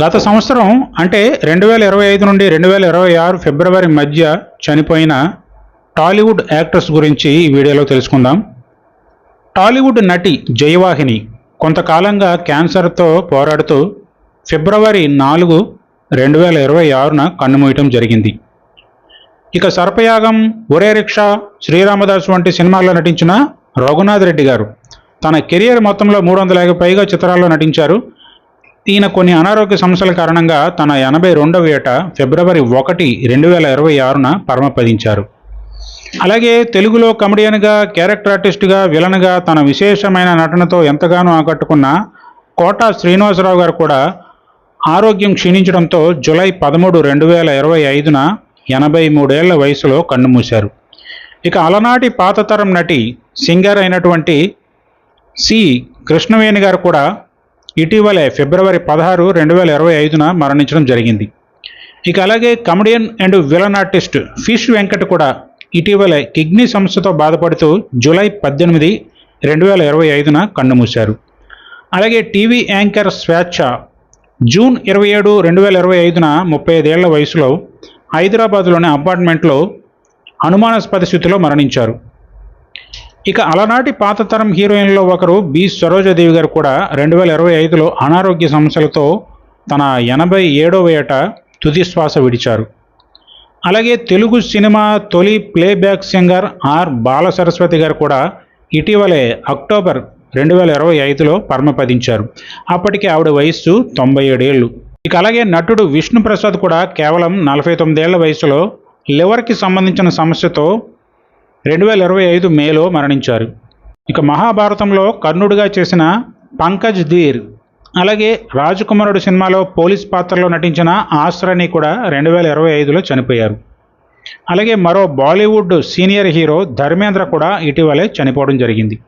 గత సంవత్సరం అంటే 2025 నుండి 2026 ఫిబ్రవరి మధ్య చనిపోయిన టాలీవుడ్ యాక్టర్స్ గురించి ఈ వీడియోలో తెలుసుకుందాం. టాలీవుడ్ నటి జయవాహిని కొంతకాలంగా క్యాన్సర్తో పోరాడుతూ ఫిబ్రవరి 4, 2026న కన్నుమూయటం జరిగింది. ఇక సర్పయాగం, ఒరే రిక్షా, శ్రీరామదాస్ వంటి సినిమాల్లో నటించిన రఘునాథ్ రెడ్డి గారు తన కెరియర్ మొత్తంలో 350 పైగా చిత్రాల్లో నటించారు. ఈయన కొన్ని అనారోగ్య సమస్యల కారణంగా తన 82వ ఏట ఫిబ్రవరి 1, 2026న పరమపదించారు. అలాగే తెలుగులో కమెడియన్గా, క్యారెక్టర్ ఆర్టిస్ట్గా, విలన్గా తన విశేషమైన నటనతో ఎంతగానో ఆకట్టుకున్న కోట శ్రీనివాసరావు గారు కూడా ఆరోగ్యం క్షీణించడంతో జూలై 13, 2025న 83 ఏళ్ల వయసులో కన్నుమూశారు. ఇక అలనాటి పాతతరం నటి, సింగర్ అయినటువంటి సి కృష్ణవేణి గారు కూడా ఇటీవలే ఫిబ్రవరి 16, 2025న మరణించడం జరిగింది. ఇక అలాగే comedian and villain artist fish Venkat కూడా ఇటీవలే కిడ్నీ సమస్యతో బాధపడుతూ జూలై 18, 2025న కన్నుమూశారు. అలాగే టీవీ యాంకర్ స్వేచ్ఛ జూన్ 27, 2025న 35 ఏళ్ల వయసులో హైదరాబాద్లోని అపార్ట్మెంట్లో అనుమానాస్పద స్థితిలో మరణించారు. ఇక అలనాటి పాతతరం హీరోయిన్లో ఒకరు బి సరోజాదేవి గారు కూడా 2025లో అనారోగ్య సమస్యలతో తన 87వ ఏట తుది శ్వాస విడిచారు. అలాగే తెలుగు సినిమా తొలి ప్లేబ్యాక్ సింగర్ ఆర్ బాలసరస్వతి గారు కూడా ఇటీవలే అక్టోబర్ 2025లో పరమపదించారు. అప్పటికి ఆవిడ వయస్సు 97 ఏళ్ళు. ఇక అలాగే నటుడు విష్ణుప్రసాద్ కూడా కేవలం 49 ఏళ్ల వయసులో లివర్కి సంబంధించిన సమస్యతో 2025 మేలో మరణించారు. ఇక మహాభారతంలో కర్ణుడిగా చేసిన పంకజ్ ధీర్, అలాగే రాజకుమారుడు సినిమాలో పోలీస్ పాత్రలో నటించిన ఆశ్రని కూడా 2025లో చనిపోయారు. అలాగే మరో బాలీవుడ్ సీనియర్ హీరో ధర్మేంద్ర కూడా ఇటీవలే చనిపోవడం జరిగింది.